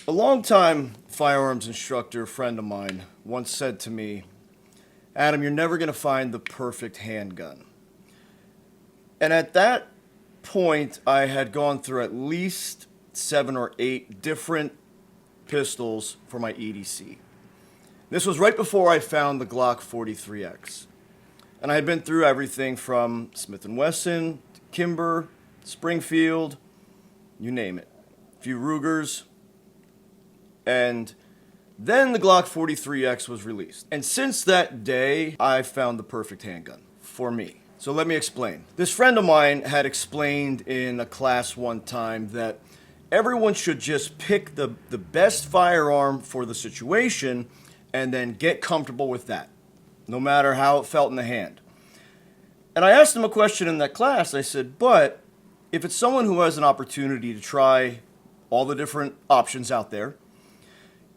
A longtime firearms instructor friend of mine once said to me, Adam, you're never going to find the perfect handgun. And at that point, I had gone through at least 7 or 8 different pistols for my EDC. This was right before I found the Glock 43X. And I had been through everything from Smith & Wesson, Kimber, Springfield, you name it. A few Rugers. And then the Glock 43X was released. And since that day, I found the perfect handgun for me. So let me explain. This friend of mine had explained in a class one time that everyone should just pick the best firearm for the situation and then get comfortable with that, no matter how it felt in the hand. And I asked him a question in that class. I said, but if it's someone who has an opportunity to try all the different options out there,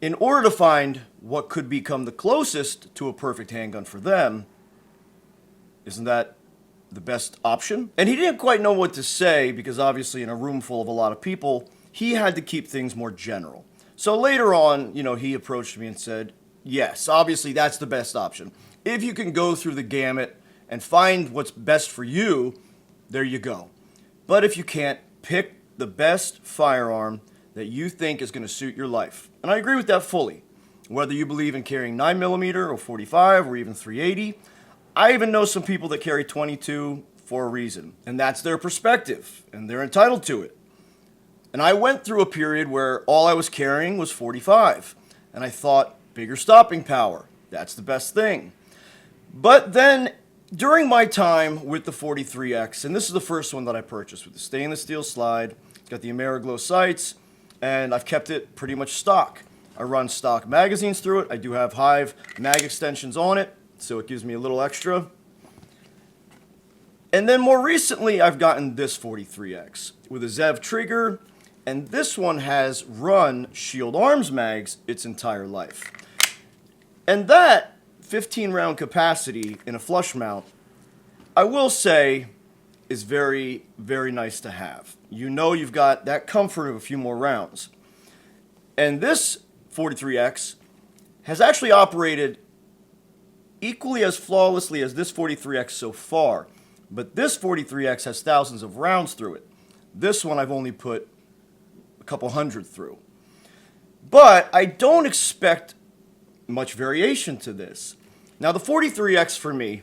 in order to find what could become the closest to a perfect handgun for them, isn't that the best option? And he didn't quite know what to say because obviously in a room full of a lot of people, he had to keep things more general. So later on, he approached me and said, yes, obviously that's the best option. If you can go through the gamut and find what's best for you, there you go. But if you can't, pick the best firearm that you think is going to suit your life. And I agree with that fully. Whether you believe in carrying 9mm or 45 or even 380, I even know some people that carry 22 for a reason. And that's their perspective, and they're entitled to it. And I went through a period where all I was carrying was 45. And I thought, bigger stopping power, that's the best thing. But then, during my time with the 43X, and this is the first one that I purchased with the stainless steel slide, it's got the AmeriGlow sights, and I've kept it pretty much stock. I run stock magazines through it. I do have Hive mag extensions on it, so it gives me a little extra. And then more recently, I've gotten this 43X with a Zev trigger, and this one has run Shield Arms mags its entire life. And that 15-round capacity in a flush mount, I will say, is very, very nice to have. You've got that comfort of a few more rounds. And this 43X has actually operated equally as flawlessly as this 43X so far. But this 43X has thousands of rounds through it. This one I've only put a couple hundred through. But I don't expect much variation to this. Now the 43X for me,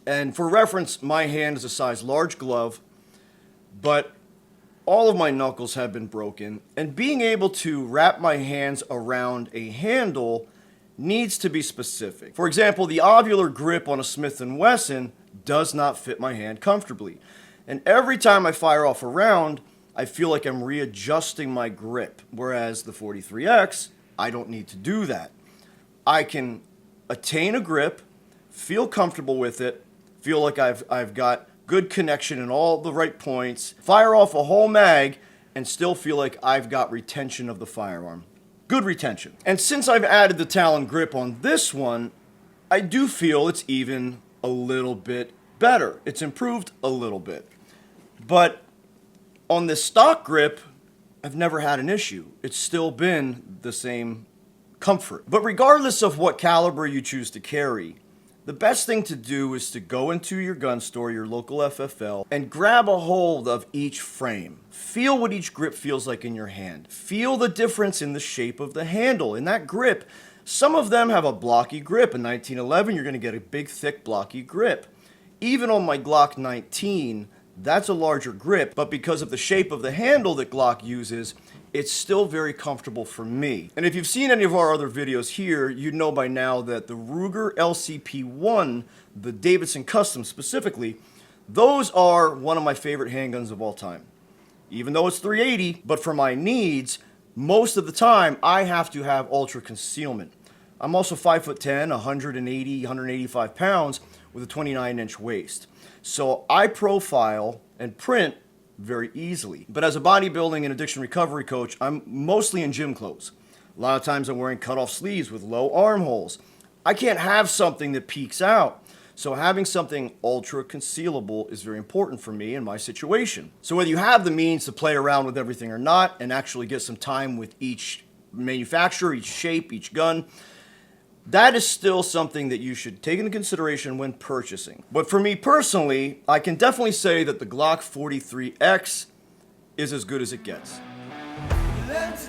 and for reference, my hand is a size large glove, but all of my knuckles have been broken, and being able to wrap my hands around a handle needs to be specific. For example, the ovular grip on a Smith & Wesson does not fit my hand comfortably. And every time I fire off a round, I feel like I'm readjusting my grip, whereas the 43X, I don't need to do that. I can attain a grip, feel comfortable with it, feel like I've got good connection in all the right points, fire off a whole mag, and still feel like I've got retention of the firearm. Good retention. And since I've added the Talon grip on this one, I do feel it's even a little bit better. It's improved a little bit. But on this stock grip, I've never had an issue. It's still been the same comfort. But regardless of what caliber you choose to carry, the best thing to do is to go into your gun store, your local FFL, and grab a hold of each frame. Feel what each grip feels like in your hand. Feel the difference in the shape of the handle. In that grip, some of them have a blocky grip. In 1911, you're going to get a big, thick, blocky grip. Even on my Glock 19, that's a larger grip, but because of the shape of the handle that Glock uses, it's still very comfortable for me. And if you've seen any of our other videos here, you'd know by now that the Ruger LCP1, the Davidson Custom specifically, those are one of my favorite handguns of all time. Even though it's 380, but for my needs, most of the time I have to have ultra concealment. I'm also 5'10", 180, 185 pounds with a 29-inch waist. So I profile and print very easily. But as a bodybuilding and addiction recovery coach, I'm mostly in gym clothes. A lot of times I'm wearing cut-off sleeves with low armholes. I can't have something that peeks out. So having something ultra concealable is very important for me in my situation. So whether you have the means to play around with everything or not and actually get some time with each manufacturer, each shape, each gun. That is still something that you should take into consideration when purchasing. But for me personally, I can definitely say that the Glock 43X is as good as it gets. Let's